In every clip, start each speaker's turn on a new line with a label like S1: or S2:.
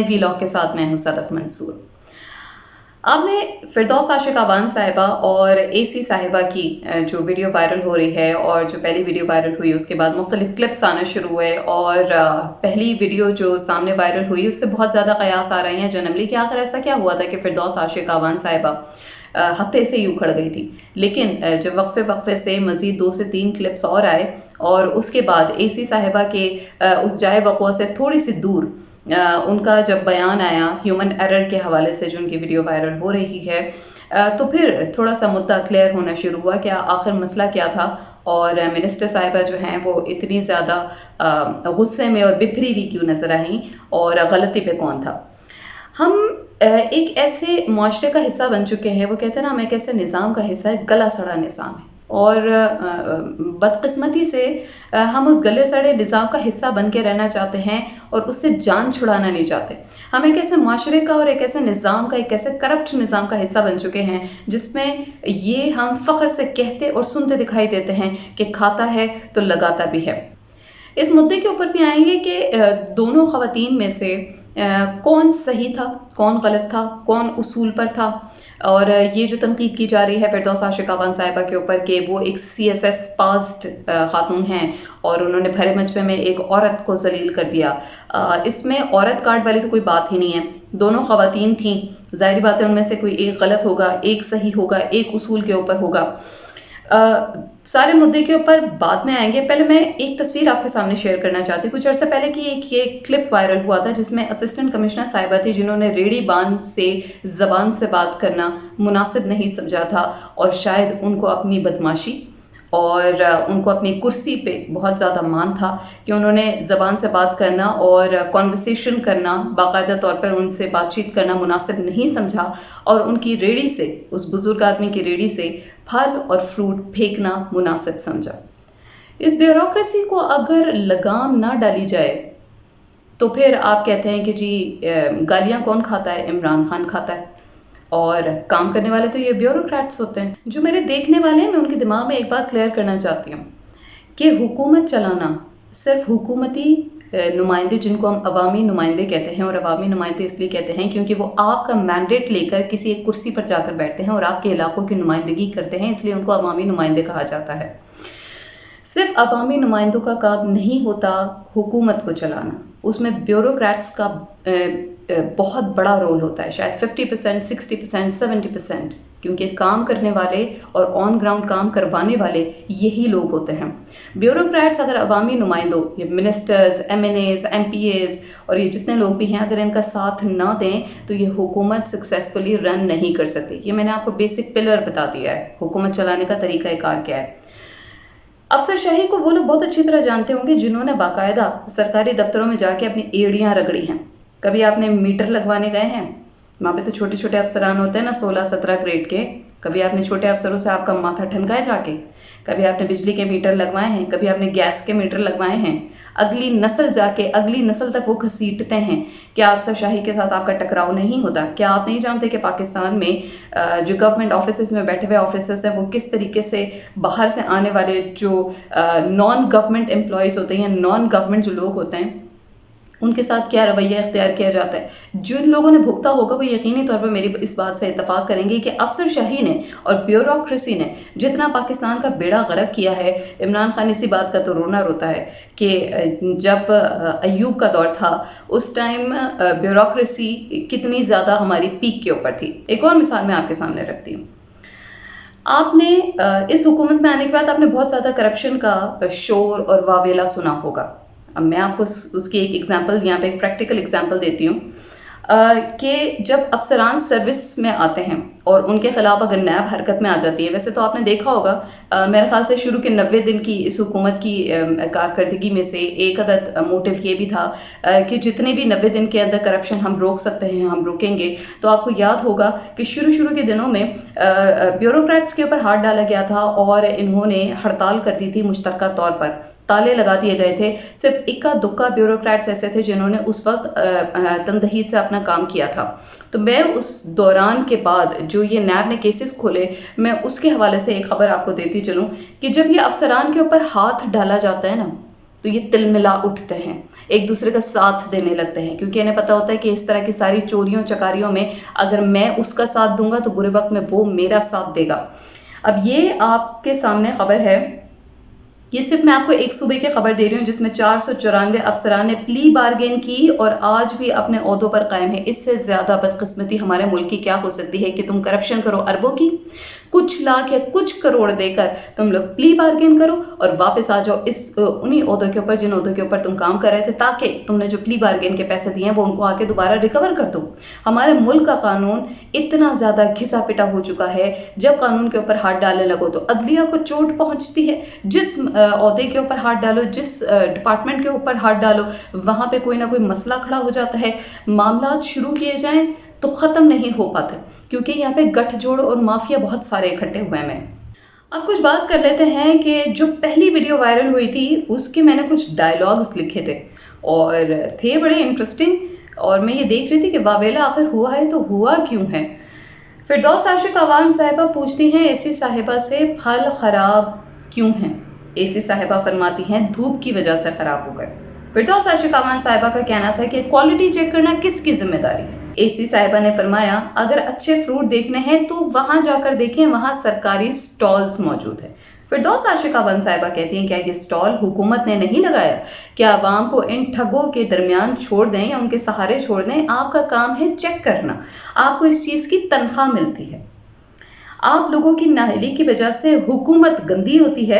S1: नए वीलॉग के साथ मैं हूं सदफ मंसूर। आपने फिरदौस आशिक अवान साहिबा और एसी साहिबा की जो वीडियो वायरल हो रही है और जो पहली वीडियो वायरल हुई उसके बाद मुख्तलिफ क्लिप्स आना शुरू हुए और पहली वीडियो जो सामने वायरल हुई उससे बहुत ज़्यादा कयास आ रहे हैं जनरली कि आखिर ऐसा क्या हुआ था कि फिरदौस आशिक अवान साहिबा हफ्ते से ही उखड़ गई थी। लेकिन जब वक्फे से मजीद 2 से 3 क्लिप्स और आए और उसके बाद एसी साहिबा के उस जाए वक़्वा से थोड़ी सी दूर उनका जब बयान आया ह्यूमन एरर के हवाले से जो उनकी वीडियो वायरल हो रही है, तो फिर थोड़ा सा मुद्दा क्लियर होना शुरू हुआ कि आखिर मसला क्या था और मिनिस्टर साहिबा जो हैं वो इतनी ज़्यादा गुस्से में और बिखरी हुई क्यों नजर आई और गलती पे कौन था। हम एक ऐसे मुआशरे का हिस्सा बन चुके हैं, वो कहते हैं ना हम एक ऐसे निज़ाम का हिस्सा है, गला सड़ा निज़ाम है और बदकिस्मती से हम उस गले सड़े निज़ाम का हिस्सा बन के रहना चाहते हैं और उससे जान छुड़ाना नहीं चाहते। हम एक ऐसे मुआशरे का और एक ऐसे निज़ाम का, एक ऐसे करप्ट निज़ाम का हिस्सा बन चुके हैं जिसमें ये हम फ़ख्र से कहते और सुनते दिखाई देते हैं कि खाता है तो लगाता भी है। इस मुद्दे के ऊपर भी आएंगे कि दोनों ख़वातीन में से कौन सही था, कौन गलत था, कौन उसूल पर था। और ये जो तनकीद की जा रही है फिरदौस आशिक अवान साहिबा के ऊपर कि वो एक CSS पास्ड खातून हैं और उन्होंने भरे मजमे में एक औरत को जलील कर दिया, इसमें औरत कार्ड वाली तो कोई बात ही नहीं है। दोनों ख़वातीन थीं, जाहिर बात है उनमें से कोई एक गलत होगा, एक सही होगा, एक उसूल के ऊपर होगा। सारे मुद्दे के ऊपर बाद में आएंगे। पहले मैं एक तस्वीर आपके सामने शेयर करना चाहती हूँ। कुछ अर्से पहले की एक ये क्लिप वायरल हुआ था जिसमें असिस्टेंट कमिश्नर साहिबा थी जिन्होंने रेडी बांध से जबान से बात करना मुनासिब नहीं समझा था और शायद उनको अपनी बदमाशी और उनको अपनी कुर्सी पे बहुत ज़्यादा मान था कि उन्होंने ज़बान से बात करना और कॉन्वर्सेशन करना, बाकायदा तौर पर उनसे बातचीत करना मुनासिब नहीं समझा और उनकी रेडी से, उस बुजुर्ग आदमी की रेडी से फल और फ्रूट फेंकना मुनासिब समझा। इस ब्यूरोक्रेसी को अगर लगाम ना डाली जाए तो फिर आप कहते हैं कि जी गालियाँ कौन खाता है, इमरान खान खाता है और काम करने वाले तो ये ब्यूरोक्रेट्स होते हैं। जो मेरे देखने वाले हैं, मैं उनके दिमाग में एक बात क्लियर करना चाहती हूँ कि हुकूमत चलाना सिर्फ हुकूमती नुमाइंदे, जिनको हम अवामी नुमाइंदे कहते हैं, और अवामी नुमाइंदे इसलिए कहते हैं क्योंकि वो आपका मैंडेट लेकर किसी एक कुर्सी पर जाकर बैठते हैं और आपके इलाकों की नुमाइंदगी करते हैं, इसलिए उनको अवामी नुमाइंदे कहा जाता है। सिर्फ अवामी नुमाइंदों का काम नहीं होता हुकूमत को चलाना, उसमें ब्यूरोक्रेट्स का बहुत बड़ा रोल होता है, शायद 50%, 60%, 70%, क्योंकि काम करने वाले और ऑन ग्राउंड काम करवाने वाले यही लोग होते हैं। ब्यूरोक्रेट्स अगर अवामी नुमाइंदों, ये मिनिस्टर्स, MNAs, MPAs और ये जितने लोग भी हैं, अगर इनका साथ ना दें तो ये हुकूमत सक्सेसफुली रन नहीं कर सकती। ये मैंने आपको बेसिक पिलर बता दिया है हुकूमत चलाने का तरीक़ाकार क्या है। अफसरशाही को वो लोग बहुत अच्छी तरह जानते होंगे जिन्होंने बाकायदा सरकारी दफ्तरों में जाके अपनी एड़ियाँ रगड़ी हैं। कभी आपने मीटर लगवाने गए हैं? वहाँ पे तो छोटे छोटे अफसरान होते हैं ना, 16-17 ग्रेड के। कभी आपने छोटे अफसरों से आपका माथा ठनकाए जाके? कभी आपने बिजली के मीटर लगवाए हैं? कभी आपने गैस के मीटर लगवाए हैं? अगली नस्ल जाके अगली नस्ल तक वो घसीटते हैं। क्या अफसरशाही के साथ आपका टकराव नहीं होता? क्या आप नहीं जानते कि पाकिस्तान में जो गवर्नमेंट ऑफिस में बैठे हुए ऑफिसर्स हैं वो किस तरीके से बाहर से आने वाले जो नॉन गवर्नमेंट एम्प्लॉयज़ होते हैं, नॉन गवर्नमेंट जो लोग होते हैं, उनके साथ क्या रवैया इख्तियार किया जाता है। जिन लोगों ने भुगता होगा वो यकीनी तौर पर मेरी इस बात से इत्तफाक करेंगे कि अफसरशाही ने और ब्यूरोक्रेसी ने जितना पाकिस्तान का बेड़ा गर्क किया है, इमरान खान इसी बात का तो रोना रोता है कि जब अयूब का दौर था उस टाइम ब्यूरोक्रेसी कितनी ज़्यादा हमारी पीक के ऊपर थी। एक और मिसाल मैं आपके सामने रखती हूँ। आपने इस हुकूमत में आने के बाद आपने बहुत ज़्यादा करप्शन का शोर और वावेला सुना होगा। अब मैं आपको उसकी एक एग्जांपल, यहाँ पे एक प्रैक्टिकल एग्जांपल देती हूँ कि जब अफसरान सर्विस में आते हैं और उनके खिलाफ अगर नैब हरकत में आ जाती है, वैसे तो आपने देखा होगा मेरे ख्याल से शुरू के 90 दिन की इस हुकूमत की कारकर्दगी में से एक अदद मोटिव ये भी था कि जितने भी 90 दिन के अंदर करप्शन हम रोक सकते हैं हम रोकेंगे। तो आपको याद होगा कि शुरू के दिनों में ब्यूरोक्रेट्स के ऊपर हाथ डाला गया था और इन्होंने हड़ताल कर दी थी, मुश्तरका तौर पर ताले लगा दिए गए थे। सिर्फ इक्का दुक्का ब्यूरोक्रेट्स ऐसे थे जिन्होंने उस वक्त तनदहीद से अपना काम किया था। तो मैं उस दौरान के बाद जो ये नैब ने केसेस खोले, मैं उसके हवाले से एक खबर आपको देती चलूं कि जब ये अफसरान के ऊपर हाथ डाला जाता है ना तो ये तिलमिला उठते हैं। एक दूसरे का साथ देने लगते हैं, क्योंकि इन्हें पता होता है कि इस तरह की सारी चोरियों चकारियों में अगर मैं उसका साथ दूंगा तो बुरे वक्त में वो मेरा साथ देगा। अब ये आपके सामने खबर है, ये सिर्फ मैं आपको एक सूबे की खबर दे रही हूँ जिसमें 494 अफसरान ने प्ली बार्गेन की और आज भी अपने ओहदों पर कायम है। इससे ज्यादा बदकिस्मती हमारे मुल्क की क्या हो सकती है कि तुम करप्शन करो अरबों की, कुछ लाख या कुछ करोड़ देकर तुम लोग प्ली बार्गेन करो और वापस आ जाओ इस उन्हीं ओहदों के ऊपर जिन ओहदों के ऊपर तुम काम कर रहे थे, ताकि तुमने जो प्ली बार्गेन के पैसे दिए हैं वो उनको आके दोबारा रिकवर कर दो। हमारे मुल्क का कानून इतना ज्यादा घिसा पिटा हो चुका है, जब कानून के ऊपर हाथ डालने लगो तो अदलिया को चोट पहुंचती है। जिस ओहदे के ऊपर हाथ डालो, जिस डिपार्टमेंट के ऊपर हाथ डालो, वहां पे कोई ना कोई मसला खड़ा हो जाता है। मामला शुरू किए जाएं तो खत्म नहीं हो पाते, क्योंकि यहाँ पे गठजोड़ और माफिया बहुत सारे इकट्ठे हुए हैं। अब कुछ बात कर लेते हैं कि जो पहली वीडियो वायरल हुई थी उसके मैंने कुछ डायलॉग्स लिखे थे और थे बड़े इंटरेस्टिंग, और मैं ये देख रही थी कि वावेला आखिर हुआ है तो हुआ क्यों है। फिरदौस आशिक अवान साहिबा पूछती हैं एसी साहिबा से फल खराब क्यों हैं। एसी साहिबा फरमाती हैं धूप की वजह से खराब हो गए। फिरदौस आशिक अवान साहिबा का कहना था कि क्वालिटी चेक करना किसकी जिम्मेदारी है। एसी साहिबा ने फरमाया अगर अच्छे फ्रूट देखने हैं तो वहां जाकर देखें, वहां सरकारी स्टॉल्स मौजूद है। फिरदौस आशिक अवान साहिबा कहती हैं क्या ये स्टॉल हुकूमत ने नहीं लगाया? क्या आवाम को इन ठगों के दरमियान छोड़ दें या उनके सहारे छोड़ दें? आपका काम है चेक करना, आपको इस चीज की तनख्वाह मिलती है। आप लोगों की नाअहली की वजह से हुकूमत गंदी होती है।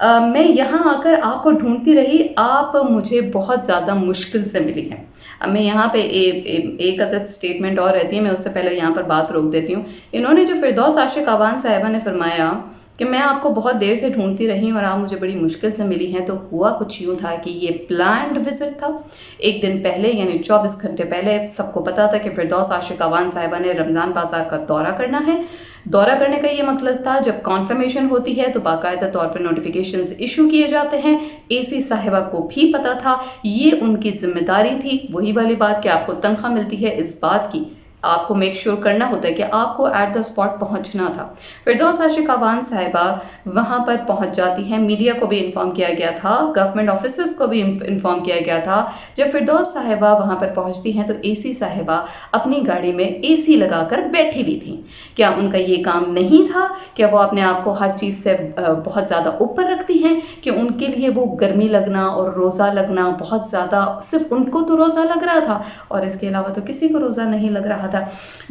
S1: मैं यहाँ आकर आपको ढूंढती रही, आप मुझे बहुत ज़्यादा मुश्किल से मिली हैं। अब मैं यहाँ पे एक अदद स्टेटमेंट और रहती है, मैं उससे पहले यहाँ पर बात रोक देती हूँ। इन्होंने जो फिरदौस आशिक अवान साहिबा ने फरमाया कि मैं आपको बहुत देर से ढूंढती रही और आप मुझे बड़ी मुश्किल से मिली हैं, तो हुआ कुछ यूँ था कि ये प्लान्ड विजिट था। एक दिन पहले यानी 24 घंटे पहले सबको पता था कि फिरदौस आशिक अवान साहिबा ने रमज़ान बाजार का दौरा करना है। दौरा करने का ये मतलब था जब कॉन्फर्मेशन होती है तो बाकायदा तौर पर नोटिफिकेशंस इशू किए जाते हैं। एसी साहिबा को भी पता था, ये उनकी जिम्मेदारी थी। वही वाली बात कि आपको तनख्वाह मिलती है, इस बात की आपको मेक श्योर करना होता है कि आपको एट द स्पॉट पहुंचना था। फिरदौस आशिक अवान साहिबा वहां पर पहुंच जाती हैं। मीडिया को भी इन्फॉर्म किया गया था, गवर्नमेंट ऑफिसर्स को भी इन्फॉर्म किया गया था। जब फिरदौस साहिबा वहां पर पहुंचती हैं तो एसी साहिबा अपनी गाड़ी में एसी लगाकर बैठी हुई थी। क्या उनका ये काम नहीं था? क्या वो अपने आप को हर चीज से बहुत ज्यादा ऊपर रखती हैं कि उनके लिए वो गर्मी लगना और रोजा लगना बहुत ज्यादा, सिर्फ उनको तो रोजा लग रहा था और इसके अलावा तो किसी को रोजा नहीं लग रहा था।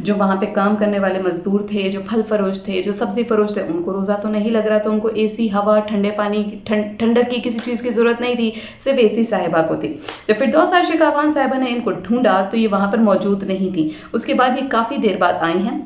S1: जो वहां पे काम करने वाले मजदूर थे, जो फल फरोश थे, जो सब्जी फरोश थे, उनको रोजा तो नहीं लग रहा था। उनको एसी हवा, ठंडे पानी, ठंडक की किसी चीज की जरूरत नहीं थी, सिर्फ एसी साहिबा को थी। जब फिरदौस आशिक अवान साहिबा ने इनको ढूंढा तो ये वहां पर मौजूद नहीं थी। उसके बाद ये काफी देर बाद आई हैं।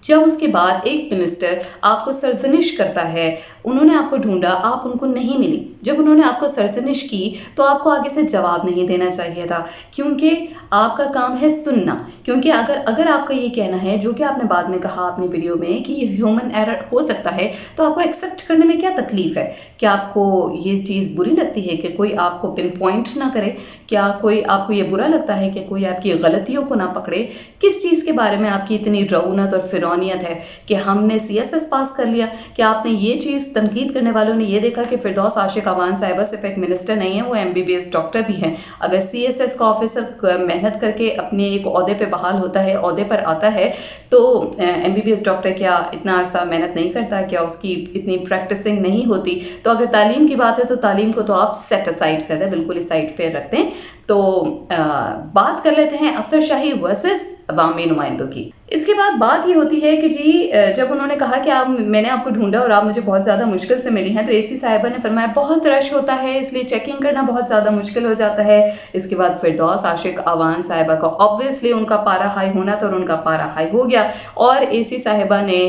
S1: जब उसके बाद एक मिनिस्टर आपको सरजनिश करता है, उन्होंने आपको ढूंढा, आप उनको नहीं मिली। जब उन्होंने आपको सरजनिश की तो आपको आगे से जवाब नहीं देना चाहिए था, क्योंकि आपका काम है सुनना। क्योंकि अगर आपका ये कहना है, जो कि आपने बाद में कहा अपनी वीडियो में, कि ये ह्यूमन एरर हो सकता है, तो आपको एक्सेप्ट करने में क्या तकलीफ है? क्या आपको ये चीज़ बुरी लगती है कि कोई आपको पिन पॉइंट ना करे? क्या कोई आपको ये बुरा लगता है कि कोई आपकी गलतियों को ना पकड़े? किस चीज़ के बारे में आपकी इतनी रऊनत और फिरौनियत है कि हमने CSS पास कर लिया? क्या आपने ये चीज़, तनकीद करने वालों ने ये देखा कि फिरदौस आशिक अवान साहिबा सिर्फ एक मिनिस्टर नहीं है, वो MBBS डॉक्टर भी हैं। अगर CSS का ऑफिसर मेहनत करके अपने एक ओहदे पे बहाल होता है, ओहदे पर आता है, तो MBBS डॉक्टर क्या इतना अरसा मेहनत नहीं करता? क्या उसकी इतनी प्रैक्टिसिंग नहीं होती? तो अगर तालीम की बात है तो तालीम को तो आप सेट असाइड कर दें, बिल्कुल ही साइड पे रखते हैं। तो बात कर लेते हैं अफसरशाही वर्सेस अवामी नुमाइंदों की। इसके बाद बात ये होती है कि जी, जब उन्होंने कहा कि मैंने आपको ढूंढा और आप मुझे बहुत ज़्यादा मुश्किल से मिली हैं, तो एसी साहिबा ने फरमाया बहुत रश होता है, इसलिए चेकिंग करना बहुत ज़्यादा मुश्किल हो जाता है। इसके बाद फिरदौस आशिक अवान साहिबा का ऑब्वियसली उनका पारा हाई होना था और उनका पारा हाई हो गया, और एसी साहिबा ने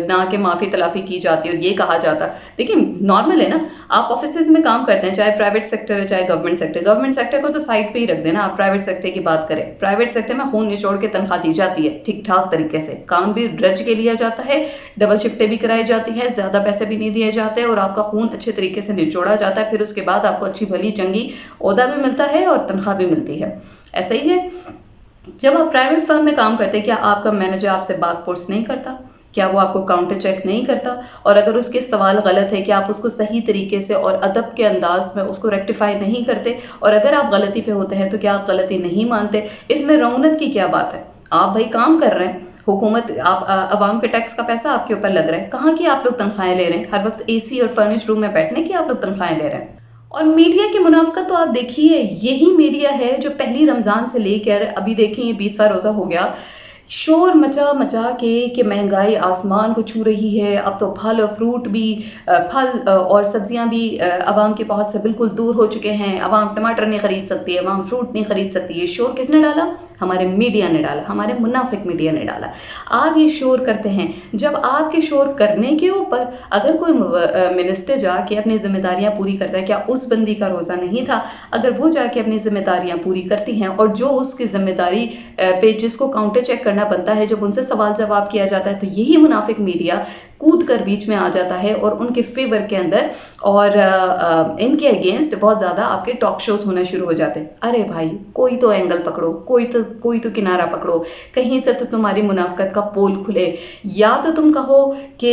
S1: ना कि माफ़ी तलाफ़ी की जाती और ये कहा जाता। देखिए, नॉर्मल है ना, आप ऑफिस में काम करते हैं, चाहे प्राइवेट सेक्टर है चाहे गवर्नमेंट सेक्टर को तो साइड पे ही रख देना। आप प्राइवेट सेक्टर की बात करें, प्राइवेट सेक्टर में खून निचोड़ के तनख्वाह दी जाती है, ठीक ठाक तरीके से काम भी रज के लिया जाता है, डबल शिफ्टें भी कराई जाती हैं, ज्यादा पैसे भी नहीं दिए जाते और आपका खून अच्छे तरीके से निचोड़ा जाता है। फिर उसके बाद आपको अच्छी भली चंगी ओहदा भी मिलता है और तनख्वाह भी मिलती है। ऐसा ही है जब आप प्राइवेट फर्म में काम करते हैं, क्या आपका मैनेजर आपसे बात फोर्स नहीं करता? क्या वो आपको काउंटर चेक नहीं करता? और अगर उसके सवाल गलत है, क्या आप उसको सही तरीके से और अदब के अंदाज में उसको रेक्टिफाई नहीं करते? और अगर आप गलती पे होते हैं तो क्या आप गलती नहीं मानते? इसमें रौनक की क्या बात है? आप भाई काम कर रहे हैं, हुकूमत आप अवाम के टैक्स का पैसा आपके ऊपर लग रहा है, कहाँ की आप लोग तनख्वाहें ले रहे हैं? हर वक्त एसी और फर्निश्ड रूम में बैठने की आप लोग तनख्वाहें ले रहे हैं। और मीडिया की मुनाफकत तो आप देखिए, यही मीडिया है जो पहली रमजान से लेकर अभी देखें ये 20वां रोजा हो गया, शोर मचा मचा के कि महंगाई आसमान को छू रही है। अब तो फल और फ्रूट भी फल और सब्जियां भी अवाम की पहुंच से बिल्कुल दूर हो चुके हैं। अवाम टमाटर नहीं खरीद सकती है, अवाम फ्रूट नहीं खरीद सकती। ये शोर किसने डाला? हमारे मीडिया ने डाला, हमारे मुनाफिक मीडिया ने डाला। आप ये शोर करते हैं, जब आपके शोर करने के ऊपर अगर कोई मिनिस्टर जाके अपनी जिम्मेदारियां पूरी करता है, क्या उस बंदी का रोजा नहीं था? अगर वो जाके अपनी जिम्मेदारियां पूरी करती हैं और जो उसकी जिम्मेदारी पे जिसको काउंटर चेक करना बनता है, जब उनसे सवाल जवाब किया जाता है, तो यही मुनाफिक मीडिया कूद कर बीच में आ जाता है और उनके फेवर के अंदर और इनके अगेंस्ट बहुत ज्यादा आपके टॉक शोज होना शुरू हो जाते हैं। अरे भाई, कोई तो एंगल पकड़ो, कोई तो किनारा पकड़ो, कहीं से तो तुम्हारी मुनाफकत का पोल खुले। या तो तुम कहो कि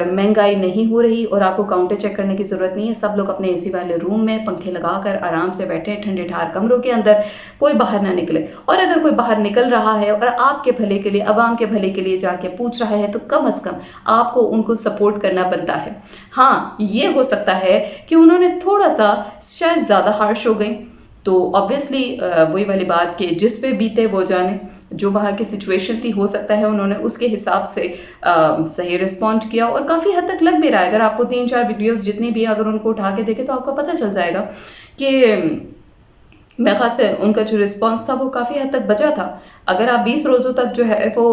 S1: महंगाई नहीं हो रही और आपको काउंटर चेक करने की जरूरत नहीं है, सब लोग अपने एसी वाले रूम में पंखे लगाकर आराम से बैठे ठंडे ठार कमरों के अंदर, कोई बाहर ना निकले। और अगर कोई बाहर निकल रहा है और आपके भले के लिए, अवाम के भले के लिए जाके पूछ रहा है, तो कम से कम आपको उनको सपोर्ट करना बनता है। हाँ, ये हो सकता है कि उन्होंने थोड़ा सा शायद ज्यादा हार्श हो गई, तो ऑब्वियसली वही वाली बात कि जिस पे बीते वो जाने। जो वहाँ की सिचुएशन थी, हो सकता है उन्होंने उसके हिसाब से सही रिस्पॉन्ड किया और काफी हद तक लग भी रहा है। अगर आपको 3-4 वीडियोस जितनी भी अगर उनको उठा के देखे तो आपको पता चल जाएगा कि मेरे ख्याल से उनका जो रिस्पॉन्स था वो काफी हद तक बचा था। अगर आप 20 रोजों तक जो है वो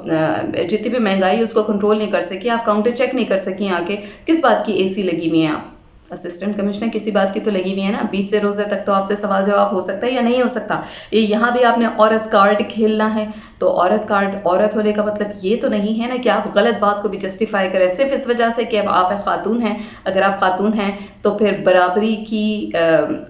S1: जितनी भी महंगाई उसको कंट्रोल नहीं कर सकी, आप काउंटर चेक नहीं कर सकी आके, किस बात की एसी लगी हुई है? आप असिस्टेंट कमिश्नर किसी बात की तो लगी हुई है ना। 20वें रोजे तक तो आपसे सवाल जवाब हो सकता है या नहीं हो सकता। ये यहाँ भी आपने औरत कार्ड खेलना है, तो औरत कार्ड, औरत होने का मतलब ये तो नहीं है ना कि आप गलत बात को भी जस्टिफाई करें सिर्फ इस वजह से कि अब आप खातून हैं। अगर आप खातून हैं तो फिर बराबरी की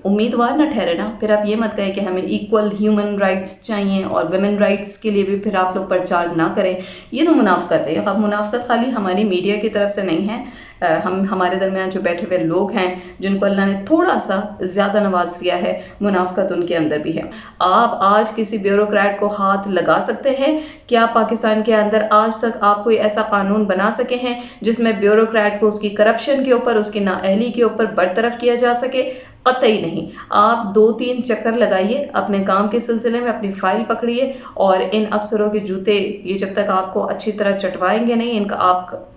S1: उम्मीदवार ना ठहरे ना। फिर आप ये मत कहें कि हमें इक्वल ह्यूमन राइट्स चाहिए और वुमेन राइट्स के लिए भी फिर आप लोग प्रचार ना करें। ये तो मुनाफकत है। अब मुनाफकत खाली हमारी मीडिया की तरफ से नहीं है, हम हमारे दरमियान जो बैठे हुए लोग हैं जिनको अल्लाह ने थोड़ा सा ज्यादा नवाज दिया है, मुनाफकत उनके अंदर भी है। आप आज किसी ब्यूरोक्रेट को हाथ लगा सकते हैं? क्या पाकिस्तान के अंदर आज तक आप कोई ऐसा कानून बना सके हैं जिसमें ब्यूरोक्रेट को उसकी करप्शन के ऊपर, उसकी नाअहली के ऊपर बरतरफ किया जा सके? कतई नहीं। आप 2-3 चक्कर लगाइए अपने काम के सिलसिले में, अपनी फाइल पकड़िए और इन अफसरों के जूते ये जब तक आपको अच्छी तरह चटवाएंगे नहीं, इनका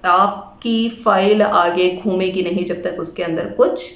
S1: आपकी फाइल आगे घूमेगी नहीं जब तक उसके अंदर कुछ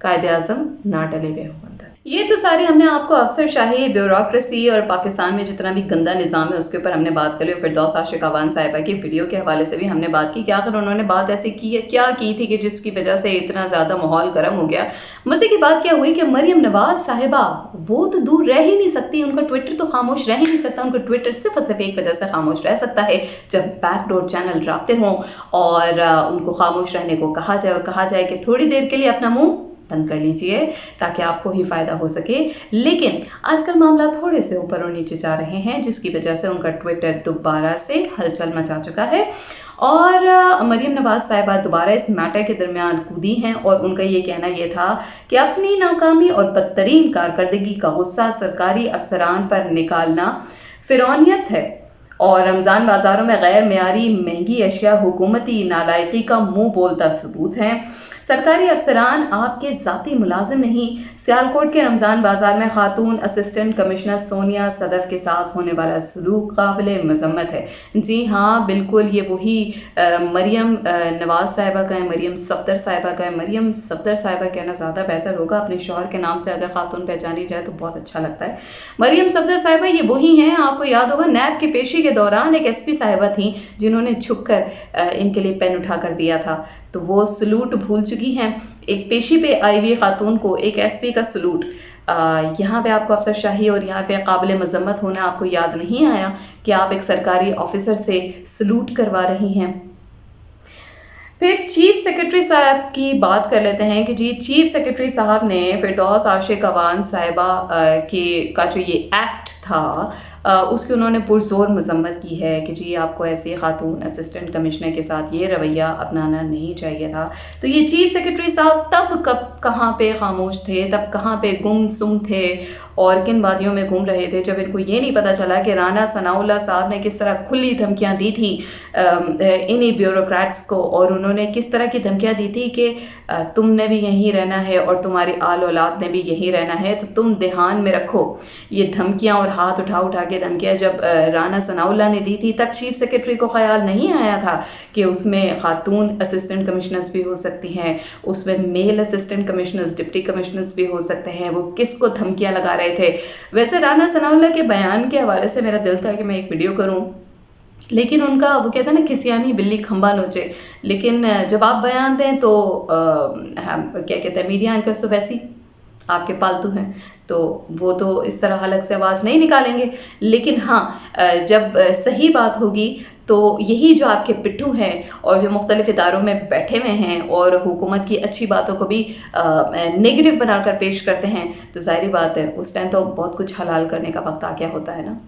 S1: कायदे आजम ना डले हुए हों अंदर। ये तो सारी हमने आपको अफसरशाही, ब्यूरोक्रेसी और पाकिस्तान में जितना भी गंदा निज़ाम है उसके ऊपर हमने बात कर ली। फिरदौस आशिक अवान साहिबा की वीडियो के हवाले से भी हमने बात की कि आखिर उन्होंने बात ऐसी की है, क्या की थी कि जिसकी वजह से इतना ज़्यादा माहौल गर्म हो गया। मजे की बात क्या हुई कि मरियम नवाज साहिबा वो तो दूर रह ही नहीं सकती, उनका ट्विटर तो खामोश रह ही नहीं सकता। उनका ट्विटर सिर्फ और सिर्फ एक वजह से खामोश रह सकता है, जब बैकडोर चैनल राब्ते हों और उनको खामोश रहने को कहा जाए और कहा जाए कि थोड़ी देर के लिए अपना मुंह बंद कर लीजिए ताकि आपको ही फायदा हो सके। लेकिन आजकल मामला थोड़े से ऊपर और नीचे जा रहे हैं, जिसकी वजह से उनका ट्विटर दोबारा से हलचल मचा चुका है और मरियम नवाज साहिबा दोबारा इस मैटर के दरमियान कूदी हैं और उनका ये कहना ये था कि अपनी नाकामी और बदतरीन कारकर्दगी का गुस्सा सरकारी अफसरान पर निकालना फिरौनियत है और रमजान बाजारों में गैर मेयारी महंगी अशिया हुकूमती नालायकी का मुंह बोलता सबूत है। सरकारी अफसरान आपके जाती मुलाजिम नहीं। सियालकोट के रमजान बाजार में खातून असिस्टेंट कमिश्नर सोनिया सदफ के साथ होने वाला सलूक काबिल मजम्मत है। जी हाँ, बिल्कुल ये वही मरियम नवाज साहिबा का है, मरियम सफदर साहिबा का है। मरियम सफदर साहिबा कहना ज़्यादा बेहतर होगा, अपने शौहर के नाम से अगर खातून पहचानी जाए तो बहुत अच्छा लगता है। मरियम सफदर साहिबा ये वही हैं, आपको याद होगा नैब की पेशी के दौरान एक एसपी साहिबा थी जिन्होंने झुककर इनके लिए पेन उठा कर दिया था, तो वो सलूट भूल चुकी हैं। एक पेशी पे आई हुई खातून को एक एसपी का सलूट, यहाँ पे आपको अफसरशाही और यहाँ पे काबिल मजम्मत होना आपको याद नहीं आया कि आप एक सरकारी ऑफिसर से सलूट करवा रही हैं। फिर चीफ सेक्रेटरी साहब की बात कर लेते हैं कि जी चीफ सेक्रेटरी साहब ने फिरदौस आशिक अवान साहिबा का जो ये एक्ट था उसकी उन्होंने पुरजोर मजम्मत की है कि जी आपको ऐसी खातून असिस्टेंट कमिश्नर के साथ ये रवैया अपनाना नहीं चाहिए था। तो ये चीफ सेक्रेटरी साहब तब कब कहाँ पे खामोश थे, तब कहाँ पे गुमसुम थे और किन वादियों में घूम रहे थे जब इनको ये नहीं पता चला कि राना सनाउल्लाह साहब ने किस तरह खुली धमकियां दी थी इन्हीं ब्यूरोक्रेट्स को, और उन्होंने किस तरह की धमकियां दी थी कि तुमने भी यहीं रहना है और तुम्हारी आल औलाद ने भी यहीं रहना है, तो तुम ध्यान में रखो। ये धमकियां और हाथ उठा उठा के धमकियां जब राना सनाउल्लाह ने दी थी तब चीफ सेक्रेटरी को ख्याल नहीं आया था कि उसमें खातून असिस्टेंट कमिश्नर्स भी हो सकती हैं, उसमें male assistant commissioners deputy commissioners भी हो सकते हैं। वो किसको धमकियां लगा रहे थे। वैसे राना सनाउल्लाह के बयान के हवाले से मेरा दिल था कि मैं एक वीडियो करूं, लेकिन उनका वो कहते हैं ना किसियानी बिल्ली खंबा नोचे, लेकिन जब आप बयान दें तो क्या कहते हैं मीडिया एंकर्स तो वैसी आपके पालतू हैं, तो वो तो इस तरह हलक से आवाज़ नहीं निकालेंगे। लेकिन हाँ, जब सही बात होगी तो यही जो आपके पिट्ठू हैं और जो मुख्तलिफ इदारों में बैठे हुए हैं और हुकूमत की अच्छी बातों को भी नेगेटिव बनाकर पेश करते हैं, तो जाहिर बात है उस टाइम तो बहुत कुछ हलाल करने का वक्त आ गया होता है ना।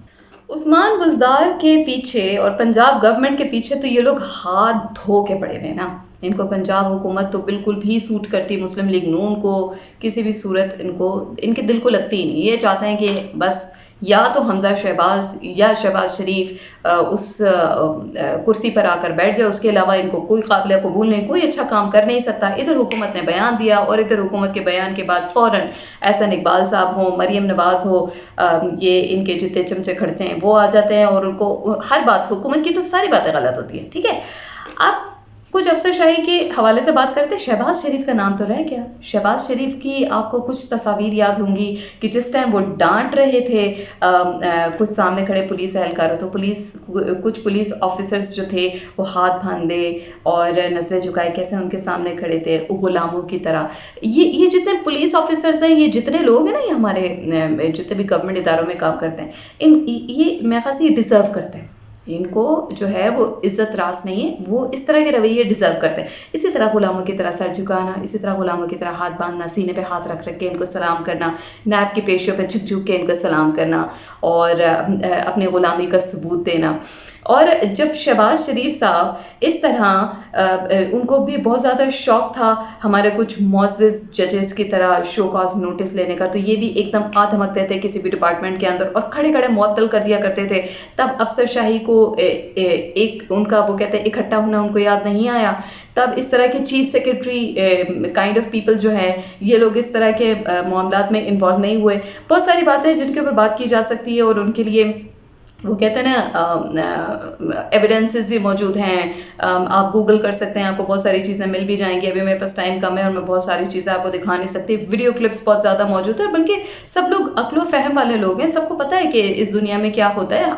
S1: उस्मान बुज़दार के पीछे और पंजाब गवर्नमेंट के पीछे तो ये लोग हाथ धो के पड़े हुए ना। इनको पंजाब हुकूमत तो बिल्कुल भी सूट करती, मुस्लिम लीग नून को किसी भी सूरत इनको इनके दिल को लगती ही नहीं। ये चाहते हैं कि बस या तो हमजा शहबाज या शहबाज शरीफ उस कुर्सी पर आकर बैठ जाए, उसके अलावा इनको कोई काबिल कबूल नहीं, कोई अच्छा काम कर नहीं सकता। इधर हुकूमत ने बयान दिया और इधर हुकूमत के बयान के बाद फ़ौरन एहसन इकबाल साहब हो, मरियम नवाज हो, ये इनके जितने चमचे खर्चे हैं वो आ जाते हैं और उनको हर बात, हुकूमत की तो सारी बातें गलत होती हैं। ठीक है, आप कुछ अफसरशाही के हवाले से बात करते हैं। शहबाज शरीफ का नाम तो रह गया। शहबाज शरीफ की आपको कुछ तस्वीर याद होंगी कि जिस टाइम वो डांट रहे थे कुछ सामने खड़े पुलिस एहलकारों, तो कुछ पुलिस ऑफिसर्स जो थे वो हाथ बांधे और नजरें झुकाए कैसे उनके सामने खड़े थे गुलामों की तरह। ये जितने पुलिस ऑफिसर्स हैं, ये जितने लोग हैं ना, ये हमारे जितने भी गवर्नमेंट इदारों में काम करते हैं, ये मेरे ख्याल से ये डिजर्व करते हैं। इनको जो है वो इज्जत रास नहीं है, वो इस तरह के रवैये डिजर्व करते हैं। इसी तरह गुलामों की तरह सर झुकाना, इसी तरह गुलामों की तरह हाथ बांधना, सीने पे हाथ रख रख के इनको सलाम करना, नैब की पेशियों पे झुक झुक के इनको सलाम करना और अपनी गुलामी का सबूत देना। और जब शहबाज शरीफ साहब इस तरह उनको भी बहुत ज़्यादा शौक था हमारे कुछ मुअज़्ज़िज़ जजेस की तरह शो कॉज नोटिस लेने का, तो ये भी एकदम आ धमकते थे किसी भी डिपार्टमेंट के अंदर और खड़े खड़े मुअत्तल कर दिया करते थे। तब अफसरशाही को एक उनका वो कहते हैं इकट्ठा होना उनको याद नहीं आया। तब इस तरह के chief secretary kind of people जो है, ये लोग इस तरह के मामलात में इन्वॉल्व नहीं हुए। बहुत सारी बातें हैं जिनके ऊपर बात की जा सकती है और उनके लिए वो कहते हैं ना एविडेंसेस भी मौजूद हैं। आप गूगल कर सकते हैं, आपको बहुत सारी चीज़ें मिल भी जाएंगी। अभी मेरे पास टाइम कम है और मैं बहुत सारी चीज़ें आपको दिखा नहीं सकती। वीडियो क्लिप्स बहुत ज़्यादा मौजूद है, बल्कि सब लोग अक्लो फहम वाले लोग हैं, सबको पता है कि इस दुनिया में क्या होता है।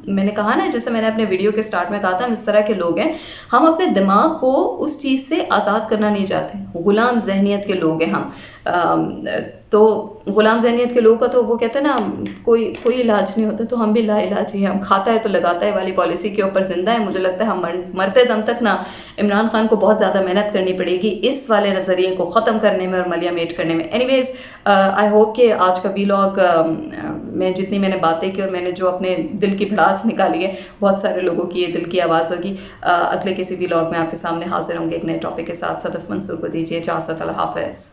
S1: मैंने कहा ना, जैसे मैंने अपने वीडियो के स्टार्ट में कहा था, हम इस तरह के लोग हैं, हम अपने दिमाग को उस चीज़ से आज़ाद करना नहीं चाहते। गुलाम जहनियत के लोग हैं हम। तो गुलाम जहनियत के लोगों का तो वो कहते हैं ना, कोई इलाज नहीं होता, तो हम भी ला इलाज ही हैं। हम खाता है तो लगाता है वाली पॉलिसी के ऊपर जिंदा है। मुझे लगता है हम मरते दम तक ना इमरान खान को बहुत ज़्यादा मेहनत करनी पड़ेगी इस वाले नज़रिए को ख़त्म करने में और मलियामेट करने में। एनीवेज, आई होप कि आज का वीलॉग में जितनी मैंने बातें की और मैंने जो अपने दिल की भड़ास निकाली है, बहुत सारे लोगों की ये दिल की आवाज़ होगी। अगले किसी वीलॉग में आपके सामने हाजिर होंगे एक नए टॉपिक के साथ। सदफ मंसूर को दीजिए इजाज़त। अल्लाह हाफ़िज़।